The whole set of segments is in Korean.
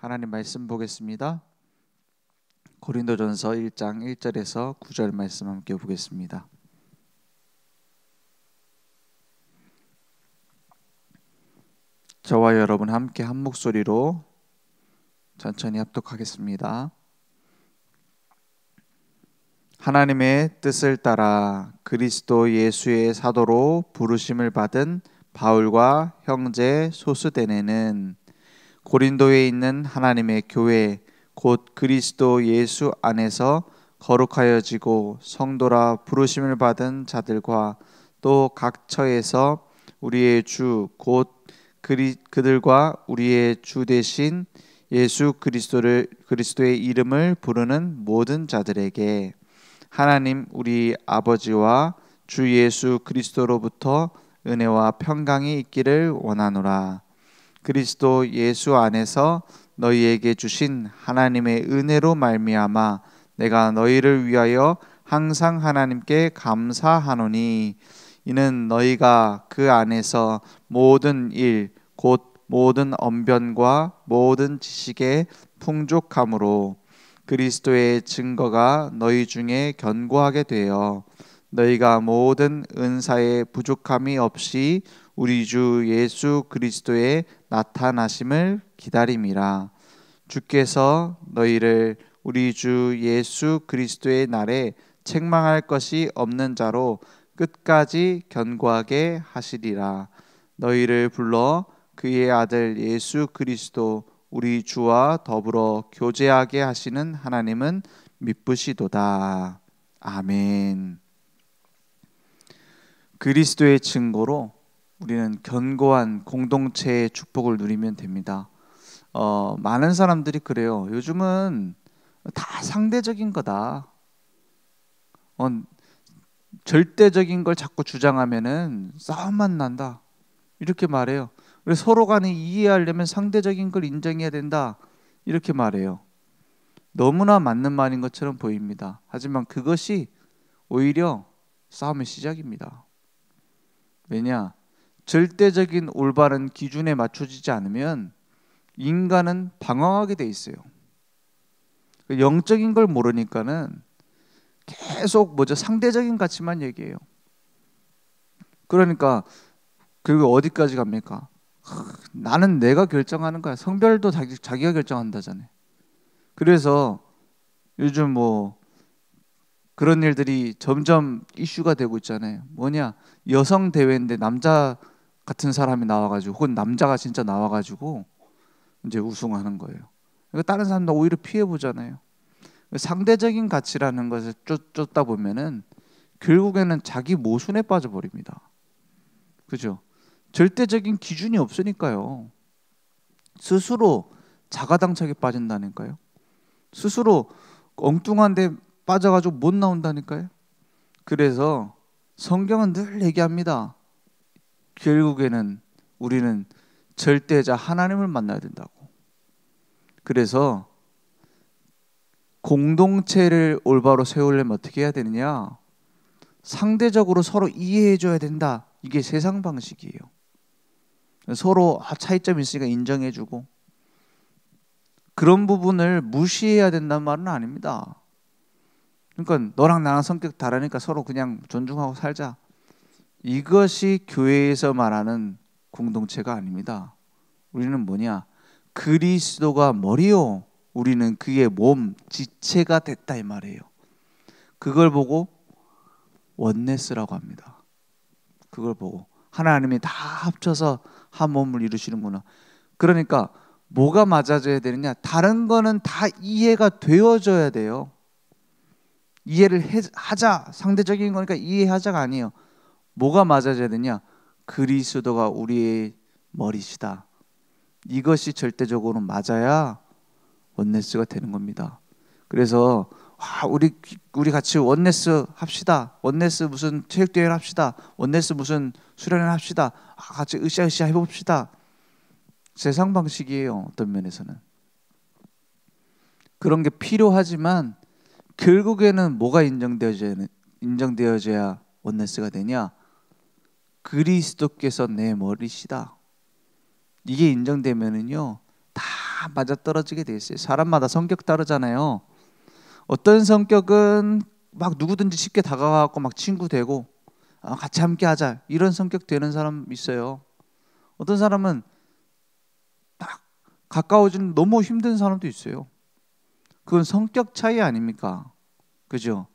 하나님 말씀 보겠습니다. 고린도전서 1장 1절에서 9절 말씀 함께 보겠습니다. 저와 여러분 함께 한 목소리로 천천히 합독하겠습니다. 하나님의 뜻을 따라 그리스도 예수의 사도로 부르심을 받은 바울과 형제 소스데네는 고린도에 있는 하나님의 교회 곧 그리스도 예수 안에서 거룩하여지고 성도라 부르심을 받은 자들과 또 각 처에서 우리의 주 곧 그들과 우리의 주 되신 예수 그리스도의 이름을 부르는 모든 자들에게 하나님 우리 아버지와 주 예수 그리스도로부터 은혜와 평강이 있기를 원하노라. 그리스도 예수 안에서 너희에게 주신 하나님의 은혜로 말미암아 내가 너희를 위하여 항상 하나님께 감사하노니 이는 너희가 그 안에서 모든 일 곧 모든 언변과 모든 지식에 풍족함으로 그리스도의 증거가 너희 중에 견고하게 되어 너희가 모든 은사에 부족함이 없이 우리 주 예수 그리스도의 나타나심을 기다림이라. 주께서 너희를 우리 주 예수 그리스도의 날에 책망할 것이 없는 자로 끝까지 견고하게 하시리라. 너희를 불러 그의 아들 예수 그리스도 우리 주와 더불어 교제하게 하시는 하나님은 미쁘시도다. 아멘. 그리스도의 증거로 우리는 견고한 공동체의 축복을 누리면 됩니다. 많은 사람들이 그래요. 요즘은 다 상대적인 거다. 절대적인 걸 자꾸 주장하면은 싸움만 난다. 이렇게 말해요. 그래서 서로 간에 이해하려면 상대적인 걸 인정해야 된다. 이렇게 말해요. 너무나 맞는 말인 것처럼 보입니다. 하지만 그것이 오히려 싸움의 시작입니다. 왜냐? 절대적인 올바른 기준에 맞춰지지 않으면 인간은 방황하게 돼 있어요. 영적인 걸 모르니까는 계속 상대적인 가치만 얘기해요. 그러니까 그리고 어디까지 갑니까? 나는 내가 결정하는 거야. 성별도 자기가 결정한다잖아요. 그래서 요즘 그런 일들이 점점 이슈가 되고 있잖아요. 뭐냐? 여성 대회인데 남자 같은 사람이 나와가지고 혹은 남자가 진짜 나와가지고 이제 우승하는 거예요. 그러니까 다른 사람도 오히려 피해 보잖아요. 상대적인 가치라는 것을 쫓다 보면은 결국에는 자기 모순에 빠져버립니다. 그죠? 절대적인 기준이 없으니까요. 스스로 자가당착에 빠진다니까요. 스스로 엉뚱한 데 빠져가지고 못 나온다니까요. 그래서 성경은 늘 얘기합니다. 결국에는 우리는 절대자 하나님을 만나야 된다고. 그래서 공동체를 올바로 세우려면 어떻게 해야 되느냐? 상대적으로 서로 이해해줘야 된다. 이게 세상 방식이에요. 서로 차이점이 있으니까 인정해주고 그런 부분을 무시해야 된다는 말은 아닙니다. 그러니까 너랑 나랑 성격 다르니까 서로 그냥 존중하고 살자. 이것이 교회에서 말하는 공동체가 아닙니다. 우리는 뭐냐? 그리스도가 머리요. 우리는 그의 몸, 지체가 됐다 이 말이에요. 그걸 보고 원네스라고 합니다. 그걸 보고 하나님이 다 합쳐서 한 몸을 이루시는구나. 그러니까 뭐가 맞아져야 되느냐? 다른 거는 다 이해가 되어져야 돼요. 이해를 하자. 상대적인 거니까 이해하자가 아니에요. 뭐가 맞아져야 되냐? 그리스도가 우리의 머리시다. 이것이 절대적으로 맞아야 원네스가 되는 겁니다. 그래서 우리 같이 원네스 합시다. 원네스 무슨 체육대회를 합시다. 원네스 무슨 수련을 합시다. 같이 으쌰으쌰 해봅시다. 세상 방식이에요. 어떤 면에서는. 그런 게 필요하지만 결국에는 뭐가 인정되어져야 원네스가 되냐? 그리스도께서 내 머리시다. 이게 인정되면은요 다 맞아떨어지게 돼 있어요. 사람마다 성격 다르잖아요. 어떤 성격은 막 누구든지 쉽게 다가가고 막 친구 되고 같이 함께 하자 이런 성격 되는 사람 있어요. 어떤 사람은 딱 가까워지는 너무 힘든 사람도 있어요. 그건 성격 차이 아닙니까? 그죠?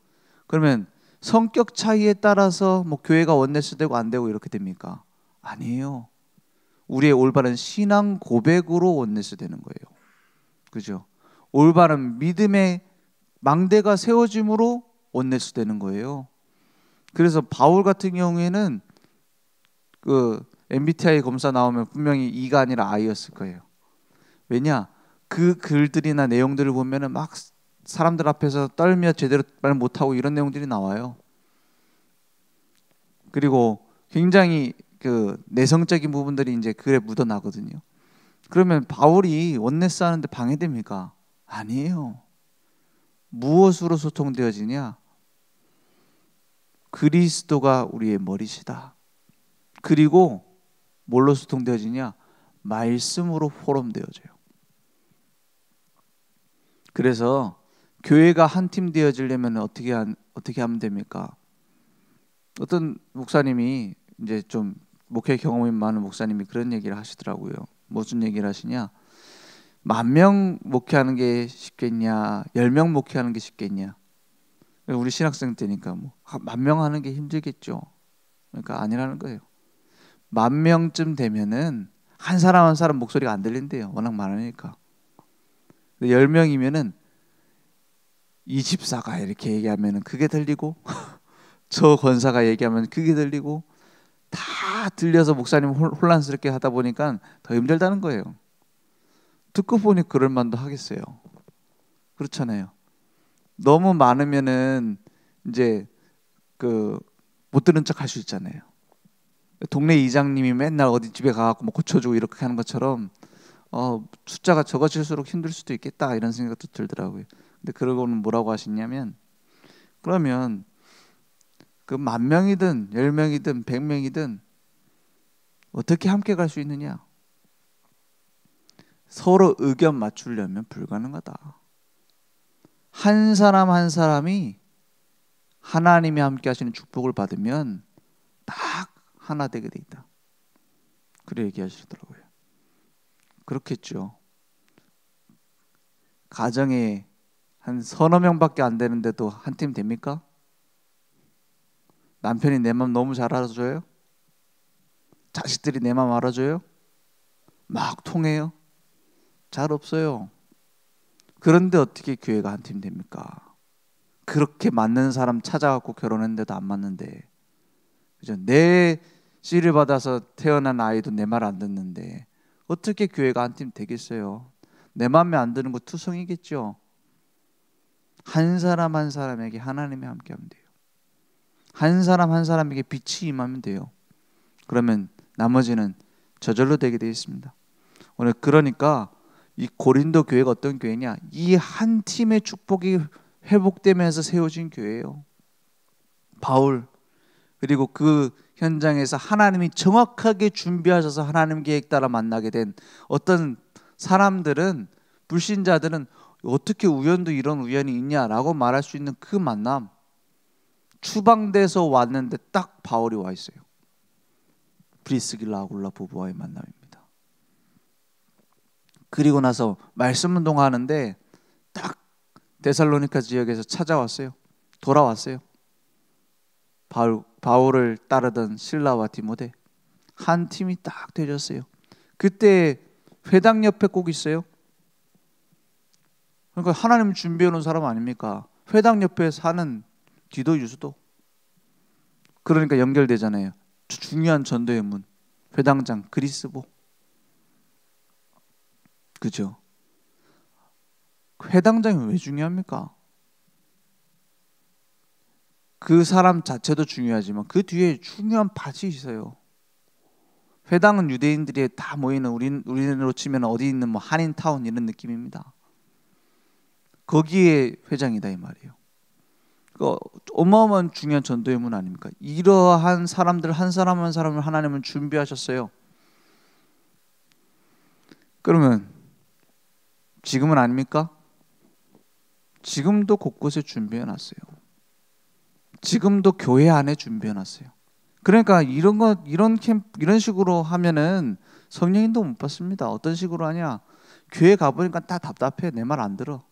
그러면 성격 차이에 따라서 뭐 교회가 원네스 되고 안 되고 이렇게 됩니까? 아니에요. 우리의 올바른 신앙 고백으로 원네스 되는 거예요. 그죠? 올바른 믿음의 망대가 세워짐으로 원네스 되는 거예요. 그래서 바울 같은 경우에는 그 MBTI 검사 나오면 분명히 E가 아니라 I였을 거예요. 왜냐? 그 글들이나 내용들을 보면은 막 사람들 앞에서 떨며 제대로 말 못하고 이런 내용들이 나와요. 그리고 굉장히 그 내성적인 부분들이 이제 글에 묻어나거든요. 그러면 바울이 원네스 하는데 방해됩니까? 아니에요. 무엇으로 소통되어지냐? 그리스도가 우리의 머리시다. 그리고 뭘로 소통되어지냐? 말씀으로 포럼되어져요. 그래서 교회가 한 팀 되어지려면 어떻게 하면 됩니까? 어떤 목사님이 이제 좀 목회 경험이 많은 목사님이 그런 얘기를 하시더라고요. 무슨 얘기를 하시냐? 10,000명 목회하는 게 쉽겠냐? 10명 목회하는 게 쉽겠냐? 우리 신학생 때니까 뭐 10,000명 하는 게 힘들겠죠. 그러니까 아니라는 거예요. 10,000명쯤 되면은 한 사람 한 사람 목소리가 안 들린대요. 워낙 많으니까. 10명이면은 24가 이렇게 얘기하면은 그게 들리고 저 권사가 얘기하면 그게 들리고 다 들려서 목사님 혼란스럽게 하다 보니까 더 힘들다는 거예요. 듣고 보니 그럴 만도 하겠어요. 그렇잖아요. 너무 많으면은 이제 그 못 들은 척 할 수 있잖아요. 동네 이장님이 맨날 어디 집에 가갖고 뭐 고쳐주고 이렇게 하는 것처럼 숫자가 적어질수록 힘들 수도 있겠다 이런 생각도 들더라고요. 근데 그러고는 뭐라고 하시냐면 그러면 그 10,000명이든 10명이든 100명이든 어떻게 함께 갈 수 있느냐? 서로 의견 맞추려면 불가능하다. 한 사람 한 사람이 하나님이 함께 하시는 축복을 받으면 딱 하나 되게 돼 있다. 그래 얘기하시더라고요. 그렇겠죠. 가정에 한 서너 명밖에 안 되는데도 한 팀 됩니까? 남편이 내 맘 너무 잘 알아줘요? 자식들이 내 맘 알아줘요? 막 통해요? 잘 없어요. 그런데 어떻게 교회가 한 팀 됩니까? 그렇게 맞는 사람 찾아갖고 결혼했는데도 안 맞는데, 그죠? 내 씨를 받아서 태어난 아이도 내 말 안 듣는데 어떻게 교회가 한 팀 되겠어요? 내 맘에 안 드는 거 투성이겠죠. 한 사람 한 사람에게 하나님이 함께하면 돼요. 한 사람 한 사람에게 빛이 임하면 돼요. 그러면 나머지는 저절로 되게 되어 있습니다. 오늘 그러니까 이 고린도 교회가 어떤 교회냐? 이 한 팀의 축복이 회복되면서 세워진 교회예요. 바울 그리고 그 현장에서 하나님이 정확하게 준비하셔서 하나님 계획 따라 만나게 된 어떤 사람들은, 불신자들은 어떻게 우연도 이런 우연이 있냐라고 말할 수 있는 그 만남, 추방돼서 왔는데 딱 바울이 와 있어요. 브리스길라 아굴라 부부와의 만남입니다. 그리고 나서 말씀 운동하는데 딱 데살로니가 지역에서 찾아왔어요. 돌아왔어요. 바울을 따르던 실라와 디모데 한 팀이 딱 되졌어요. 그때 회당 옆에 꼭 있어요. 그러니까 하나님 준비해 놓은 사람 아닙니까? 회당 옆에 사는 디도 유수도. 그러니까 연결되잖아요. 중요한 전도의 문, 회당장 그리스보. 그죠? 회당장이 왜 중요합니까? 그 사람 자체도 중요하지만 그 뒤에 중요한 밭이 있어요. 회당은 유대인들이 다 모이는, 우리로 치면 어디 있는 뭐 한인타운 이런 느낌입니다. 거기에 회장이다 이 말이에요. 어마어마한 중요한 전도의 문 아닙니까? 이러한 사람들 한 사람 한 사람을 하나님은 준비하셨어요. 그러면 지금은 아닙니까? 지금도 곳곳에 준비해 놨어요. 지금도 교회 안에 준비해 놨어요. 그러니까 이런 식으로 하면은 성령인도 못 받습니다. 어떤 식으로 하냐? 교회 가보니까 다 답답해. 내 말 안 들어.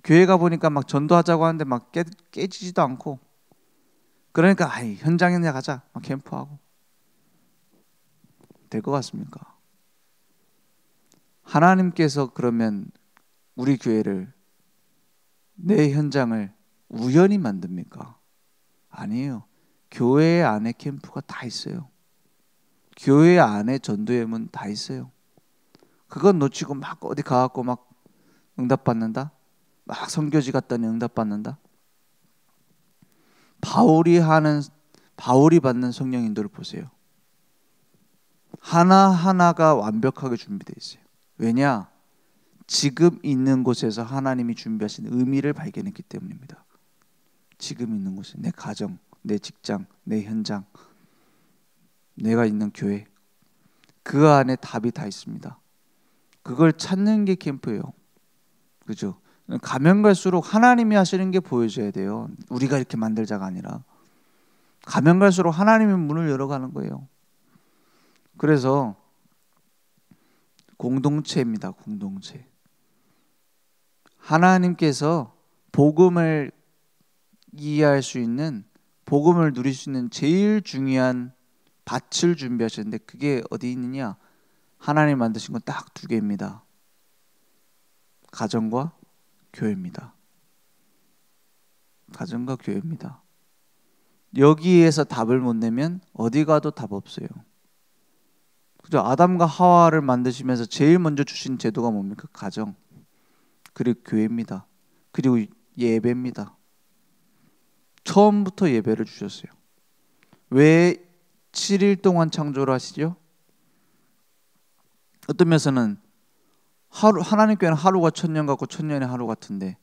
교회 가보니까 막 전도하자고 하는데 막 깨지지도 않고. 그러니까 현장에 가자. 막 캠프하고. 될 것 같습니까? 하나님께서 그러면 우리 교회를, 내 현장을 우연히 만듭니까? 아니에요. 교회 안에 캠프가 다 있어요. 교회 안에 전도의 문 다 있어요. 그건 놓치고 막 어디 가갖고 막 응답받는다? 막 선교지 갔더니 응답받는다? 바울이 받는 성령 인도를 보세요. 하나하나가 완벽하게 준비되어 있어요. 왜냐? 지금 있는 곳에서 하나님이 준비하신 의미를 발견했기 때문입니다. 지금 있는 곳에, 내 가정, 내 직장, 내 현장, 내가 있는 교회, 그 안에 답이 다 있습니다. 그걸 찾는 게 캠프예요. 그죠? 가면 갈수록 하나님이 하시는 게 보여져야 돼요. 우리가 이렇게 만들자가 아니라 가면 갈수록 하나님이 문을 열어가는 거예요. 그래서 공동체입니다. 공동체. 하나님께서 복음을 이해할 수 있는, 복음을 누릴 수 있는 제일 중요한 밭을 준비하셨는데 그게 어디 있느냐? 하나님 만드신 건 딱 두 개입니다. 가정과 교회입니다. 가정과 교회입니다. 여기에서 답을 못 내면 어디 가도 답 없어요. 그죠? 아담과 하와를 만드시면서 제일 먼저 주신 제도가 뭡니까? 가정, 그리고 교회입니다. 그리고 예배입니다. 처음부터 예배를 주셨어요. 왜 7일 동안 창조를 하시죠? 어떤 면에서는 하나님께는 하루가 1000년 같고 1000년이 하루 같은데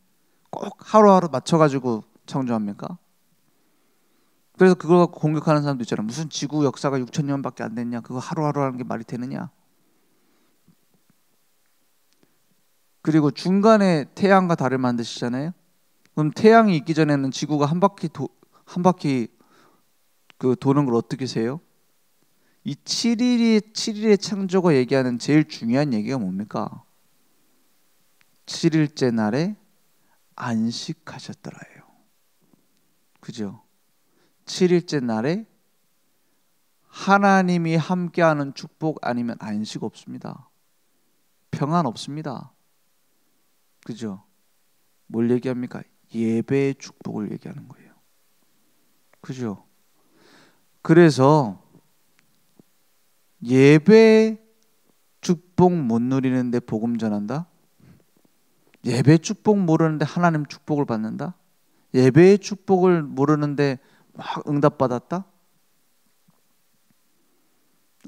꼭 하루하루 맞춰가지고 창조합니까? 그래서 그걸 갖고 공격하는 사람도 있잖아요. 무슨 지구 역사가 6000년밖에 안 됐냐? 그거 하루하루 하는 게 말이 되느냐? 그리고 중간에 태양과 달을 만드시잖아요. 그럼 태양이 있기 전에는 지구가 한 바퀴 도는 걸 어떻게 세요? 이 7일의 창조가 얘기하는 제일 중요한 얘기가 뭡니까? 7일째 날에 안식하셨더라예요. 그죠? 7일째 날에 하나님이 함께하는 축복 아니면 안식 없습니다. 평안 없습니다. 그죠? 뭘 얘기합니까? 예배의 축복을 얘기하는 거예요. 그죠? 그래서 예배 축복 못 누리는데 복음 전한다? 예배 축복 모르는데 하나님 축복을 받는다? 예배의 축복을 모르는데 막 응답 받았다?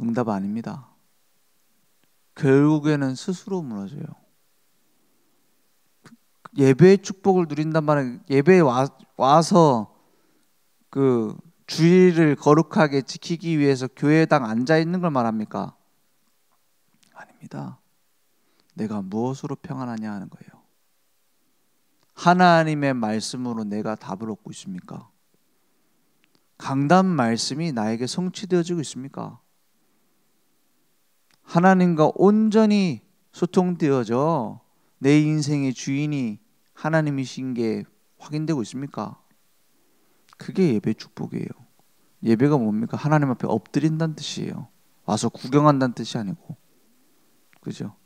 응답 아닙니다. 결국에는 스스로 무너져요. 예배의 축복을 누린단 말은 예배에 와서 그 주일을 거룩하게 지키기 위해서 교회당 앉아 있는 걸 말합니까? 아닙니다. 내가 무엇으로 평안하냐 하는 거예요. 하나님의 말씀으로 내가 답을 얻고 있습니까? 강단 말씀이 나에게 성취되어지고 있습니까? 하나님과 온전히 소통되어져 내 인생의 주인이 하나님이신 게 확인되고 있습니까? 그게 예배 축복이에요. 예배가 뭡니까? 하나님 앞에 엎드린다는 뜻이에요. 와서 구경한다는 뜻이 아니고, 그죠?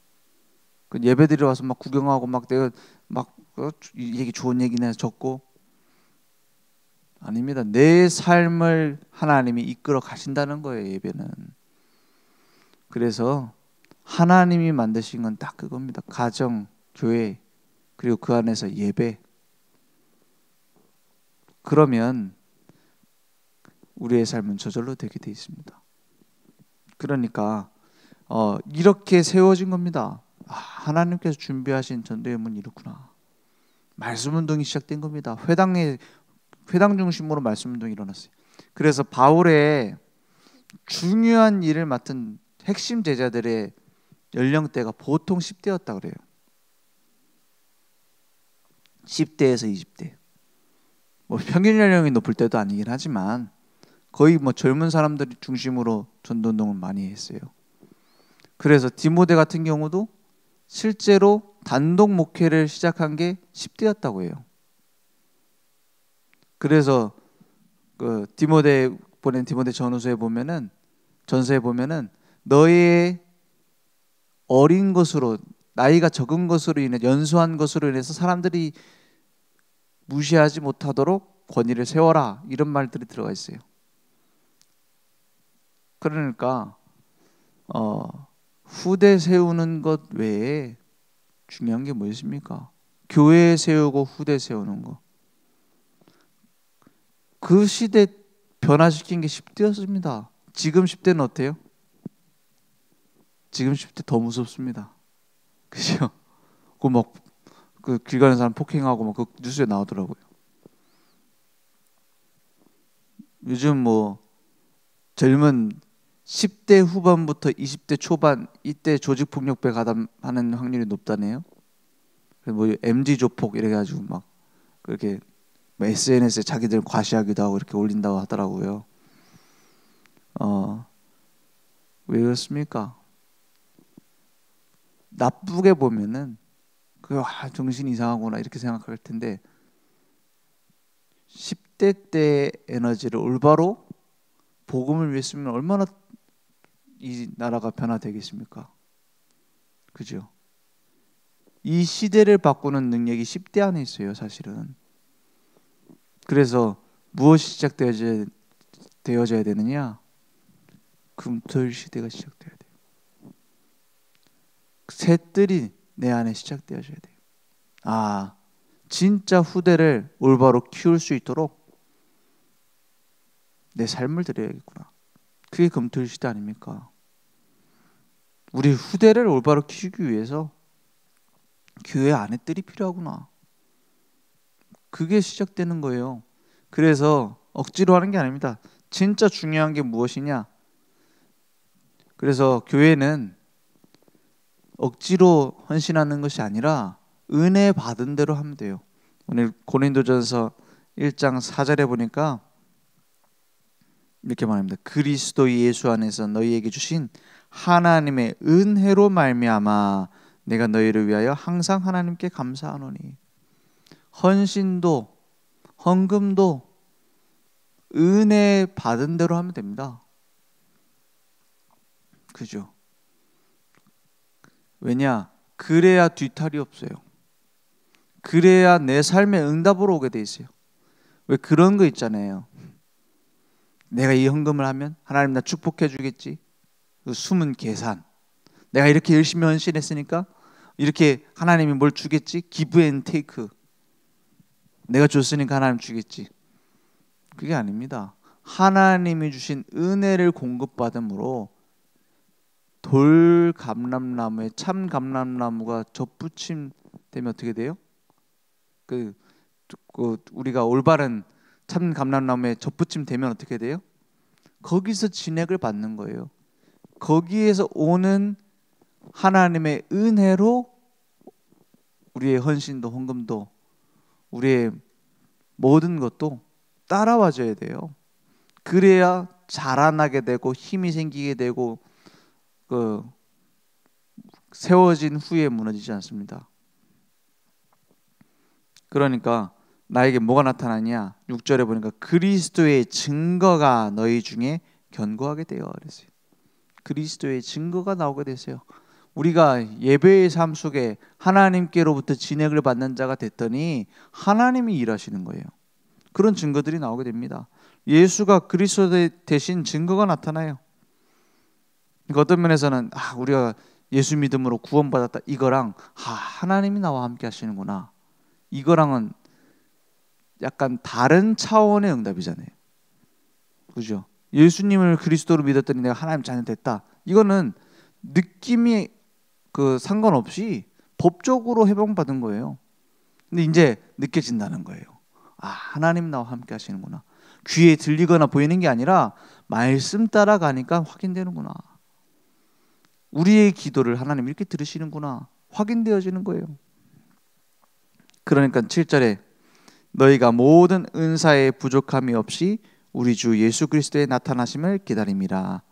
그 예배드리러 와서 막 구경하고 막 내가 막 얘기 좋은 얘기나 적고 아닙니다. 내 삶을 하나님이 이끌어 가신다는 거예요. 예배는. 그래서 하나님이 만드신 건 딱 그겁니다. 가정, 교회, 그리고 그 안에서 예배. 그러면 우리의 삶은 저절로 되게 돼 있습니다. 그러니까 이렇게 세워진 겁니다. 하나님께서 준비하신 전도의 문이 이렇구나. 말씀 운동이 시작된 겁니다. 회당 중심으로 말씀 운동이 일어났어요. 그래서 바울의 중요한 일을 맡은 핵심 제자들의 연령대가 보통 10대였다 그래요. 10대에서 20대. 뭐 평균 연령이 높을 때도 아니긴 하지만 거의 뭐 젊은 사람들이 중심으로 전도운동을 많이 했어요. 그래서 디모데 같은 경우도 실제로 단독 목회를 시작한 게 10대였다고 해요. 그래서 그 디모데 보낸 디모데 전서에 보면은 너의 어린 것으로, 나이가 적은 것으로 인해, 연소한 것으로 인해서 사람들이 무시하지 못하도록 권위를 세워라, 이런 말들이 들어가 있어요. 그러니까 후대 세우는 것 외에 중요한 게 무엇입니까? 교회 세우고 후대 세우는 거. 그 시대 변화시킨 게 10대였습니다. 지금 10대는 어때요? 지금 10대 더 무섭습니다. 그죠? 그 길 가는 사람 폭행하고 막 그 뉴스에 나오더라고요. 요즘 뭐 젊은 10대 후반부터 20대 초반, 이때 조직폭력배 가담하는 확률이 높다네요. 뭐 MG 조폭 이래가지고 막 그렇게 SNS에 자기들 과시하기도 하고 이렇게 올린다고 하더라고요. 왜 그렇습니까? 나쁘게 보면은 정신이 이상하구나 이렇게 생각할 텐데 10대 때 에너지를 올바로 복음을 위해 쓰면 얼마나 이 나라가 변화되겠습니까? 그죠? 이 시대를 바꾸는 능력이 10대 안에 있어요, 사실은. 그래서 무엇이 시작되어져야 되느냐? 금토일 시대가 시작돼야 돼요. 새들이 내 안에 시작되어져야 돼요. 아, 진짜 후대를 올바로 키울 수 있도록 내 삶을 드려야겠구나. 그게 금토일 시대 아닙니까? 우리 후대를 올바로 키우기 위해서 교회 안에 뜰이 필요하구나. 그게 시작되는 거예요. 그래서 억지로 하는 게 아닙니다. 진짜 중요한 게 무엇이냐? 그래서 교회는 억지로 헌신하는 것이 아니라 은혜 받은 대로 하면 돼요. 오늘 고린도전서 1장 4절에 보니까 이렇게 말합니다. 그리스도 예수 안에서 너희에게 주신 하나님의 은혜로 말미암아 내가 너희를 위하여 항상 하나님께 감사하노니. 헌신도 헌금도 은혜 받은 대로 하면 됩니다. 그죠? 왜냐? 그래야 뒤탈이 없어요. 그래야 내 삶에 응답으로 오게 돼 있어요. 왜 그런 거 있잖아요. 내가 이 헌금을 하면 하나님 나 축복해 주겠지. 그 숨은 계산. 내가 이렇게 열심히 헌신했으니까 이렇게 하나님이 뭘 주겠지. 기브 앤 테이크. 내가 줬으니까 하나님 주겠지. 그게 아닙니다. 하나님이 주신 은혜를 공급받음으로 돌 감람나무에 참 감람나무가 접붙임 되면 어떻게 돼요? 그 우리가 올바른 참 감람나무에 접붙임 되면 어떻게 돼요? 거기서 진액을 받는 거예요. 거기에서 오는 하나님의 은혜로 우리의 헌신도 헌금도 우리의 모든 것도 따라와줘야 돼요. 그래야 자라나게 되고 힘이 생기게 되고 그 세워진 후에 무너지지 않습니다. 그러니까 나에게 뭐가 나타나냐? 6절에 보니까 그리스도의 증거가 너희 중에 견고하게 되어 그랬어요. 그리스도의 증거가 나오게 됐어요. 우리가 예배의 삶 속에 하나님께로부터 진액을 받는 자가 됐더니 하나님이 일하시는 거예요. 그런 증거들이 나오게 됩니다. 예수가 그리스도 대신 증거가 나타나요. 그러니까 어떤 면에서는 우리가 예수 믿음으로 구원받았다 이거랑 하나님이 나와 함께 하시는구나 이거랑은 약간 다른 차원의 응답이잖아요. 그죠? 예수님을 그리스도로 믿었더니 내가 하나님 자녀 됐다. 이거는 느낌이 상관없이 법적으로 해방받은 거예요. 근데 이제 느껴진다는 거예요. 하나님 나와 함께 하시는구나. 귀에 들리거나 보이는 게 아니라 말씀 따라가니까 확인되는구나. 우리의 기도를 하나님 이렇게 들으시는구나. 확인되어지는 거예요. 그러니까 7절에 너희가 모든 은사에 부족함이 없이 우리 주 예수 그리스도의 나타나심을 기다림이라.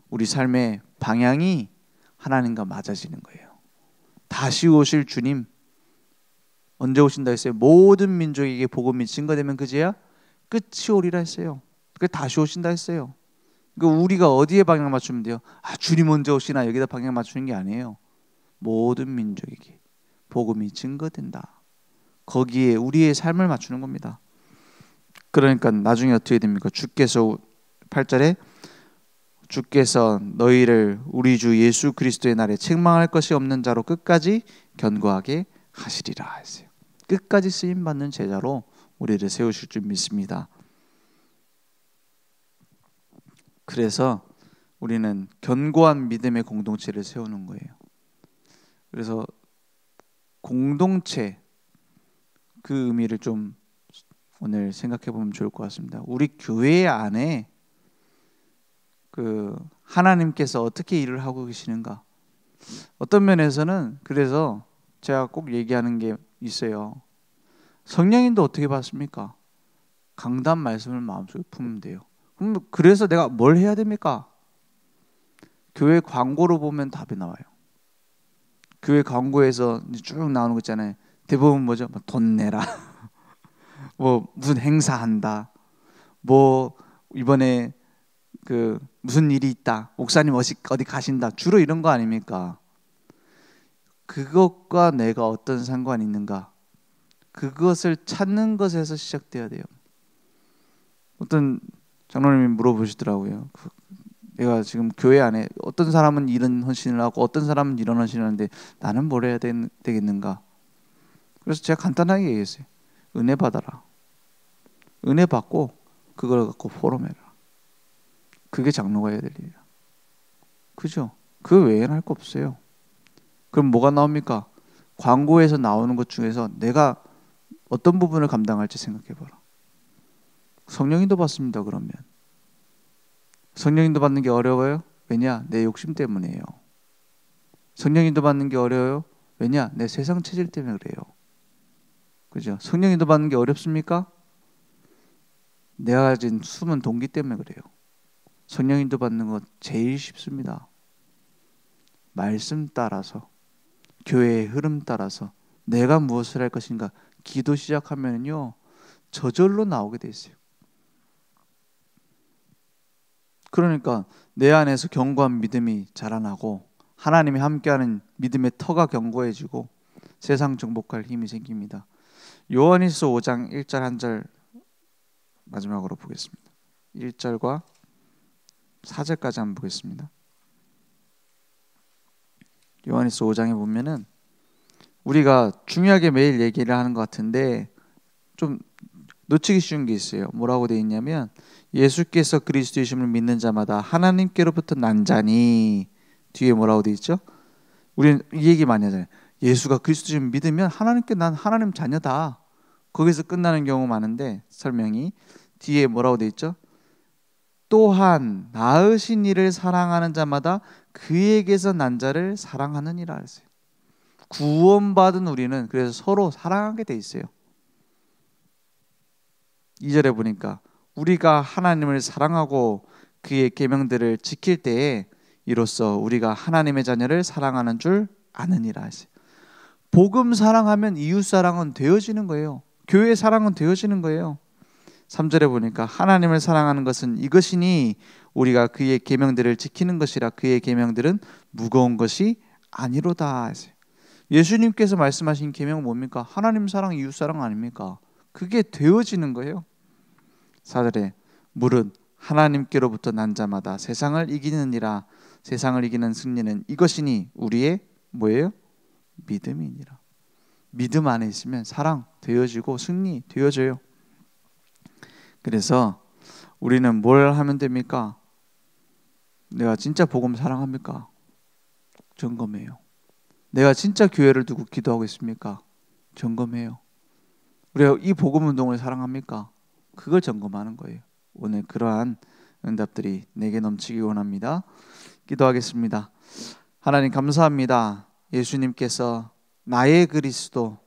우리 삶의 방향이 하나님과 맞아지는 거예요. 다시 오실 주님 언제 오신다 했어요? 모든 민족에게 복음이 증거되면 그제야 끝이 오리라 했어요. 그 다시 오신다 했어요. 그러니까 우리가 어디에 방향 맞추면 돼요? 주님 언제 오시나 여기다 방향 맞추는 게 아니에요. 모든 민족에게 복음이 증거된다. 거기에 우리의 삶을 맞추는 겁니다. 그러니까 나중에 어떻게 됩니까? 주께서 8절에 주께서 너희를 우리 주 예수 그리스도의 날에 책망할 것이 없는 자로 끝까지 견고하게 하시리라 했어요. 끝까지 쓰임 받는 제자로 우리를 세우실 줄 믿습니다. 그래서 우리는 견고한 믿음의 공동체를 세우는 거예요. 그래서 공동체 그 의미를 좀 오늘 생각해 보면 좋을 것 같습니다. 우리 교회 안에 그 하나님께서 어떻게 일을 하고 계시는가? 어떤 면에서는 그래서 제가 꼭 얘기하는 게 있어요. 성령님도 어떻게 받습니까? 강단 말씀을 마음속에 품으면 돼요. 그럼 그래서 내가 뭘 해야 됩니까? 교회 광고로 보면 답이 나와요. 교회 광고에서 쭉 나오는 거 있잖아요. 대부분 뭐죠? 돈 내라. 뭐 무슨 행사한다. 뭐 이번에 그 무슨 일이 있다. 목사님 어디 가신다. 주로 이런 거 아닙니까? 그것과 내가 어떤 상관이 있는가? 그것을 찾는 것에서 시작돼야 돼요. 어떤 장로님이 물어보시더라고요. 내가 지금 교회 안에 어떤 사람은 이런 헌신을 하고 어떤 사람은 이런 헌신을 하는데 나는 뭘 해야 되겠는가? 그래서 제가 간단하게 얘기했어요. 은혜 받아라. 은혜 받고 그걸 갖고 포럼해라. 그게 장로가 해야 될 일이야. 그죠? 그 외에는 할 거 없어요. 그럼 뭐가 나옵니까? 광고에서 나오는 것 중에서 내가 어떤 부분을 감당할지 생각해봐라. 성령님도 받습니다. 그러면 성령님도 받는 게 어려워요? 왜냐? 내 욕심 때문이에요. 성령님도 받는 게 어려워요? 왜냐? 내 세상 체질 때문에 그래요. 그죠? 성령님도 받는 게 어렵습니까? 내가 가진 숨은 동기 때문에 그래요. 성령님도 받는 거 제일 쉽습니다. 말씀 따라서, 교회의 흐름 따라서 내가 무엇을 할 것인가 기도 시작하면요 저절로 나오게 돼 있어요. 그러니까 내 안에서 견고한 믿음이 자라나고 하나님이 함께하는 믿음의 터가 견고해지고 세상 정복할 힘이 생깁니다. 요한일서 5장 1절 한 절 마지막으로 보겠습니다. 1절과 4절까지 한번 보겠습니다. 요한일서 5장에 보면은 우리가 중요하게 매일 얘기를 하는 것 같은데 좀 놓치기 쉬운 게 있어요. 뭐라고 되어 있냐면 예수께서 그리스도이심을 믿는 자마다 하나님께로부터 난 자니 뒤에 뭐라고 되어 있죠? 우리는 이 얘기 많이 하잖아요. 예수가 그리스도이심을 믿으면 하나님께 난 하나님 자녀다. 거기서 끝나는 경우 많은데 설명이 뒤에 뭐라고 되어 있죠? 또한 낳으신 이를 사랑하는 자마다 그에게서 난 자를 사랑하느니라 했어요. 구원받은 우리는 그래서 서로 사랑하게 돼 있어요. 2절에 보니까 우리가 하나님을 사랑하고 그의 계명들을 지킬 때에 이로써 우리가 하나님의 자녀를 사랑하는 줄 아느니라 했어요. 복음 사랑하면 이웃 사랑은 되어지는 거예요. 교회 사랑은 되어지는 거예요. 3절에 보니까 하나님을 사랑하는 것은 이것이니 우리가 그의 계명들을 지키는 것이라 그의 계명들은 무거운 것이 아니로다 했어요. 예수님께서 말씀하신 계명은 뭡니까? 하나님 사랑, 이웃 사랑 아닙니까? 그게 되어지는 거예요. 4절에 무릇 하나님께로부터 난 자마다 세상을 이기느니라. 세상을 이기는 승리는 이것이니 우리의 뭐예요? 믿음이니라. 믿음 안에 있으면 사랑 되어지고 승리 되어져요. 그래서 우리는 뭘 하면 됩니까? 내가 진짜 복음 사랑합니까? 점검해요. 내가 진짜 교회를 두고 기도하고 있습니까? 점검해요. 우리가 이 복음 운동을 사랑합니까? 그걸 점검하는 거예요. 오늘 그러한 응답들이 내게 넘치기 원합니다. 기도하겠습니다. 하나님 감사합니다. 예수님께서 나의 그리스도,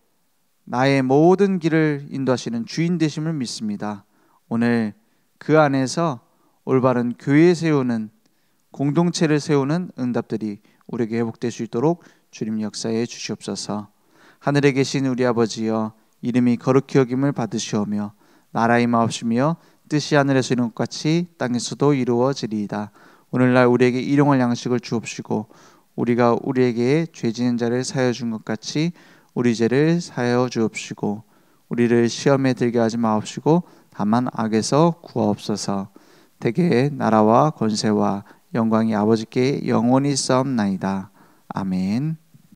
나의 모든 길을 인도하시는 주인 되심을 믿습니다. 오늘 그 안에서 올바른 교회 세우는, 공동체를 세우는 응답들이 우리에게 회복될 수 있도록 주님 역사해 주시옵소서. 하늘에 계신 우리 아버지여, 이름이 거룩히 여김을 받으시오며 나라의 마옵시며 뜻이 하늘에서 이룬 것 같이 땅에서도 이루어지리이다. 오늘날 우리에게 일용할 양식을 주옵시고 우리가 우리에게 죄 지은 자를 사하여 준 것 같이 우리 죄를 사하여 주옵시고 우리를 시험에 들게 하지 마옵시고 다만 악에서 구하옵소서. 대개 나라와 권세와 영광이 아버지께 영원히 있사옵나이다. 아멘.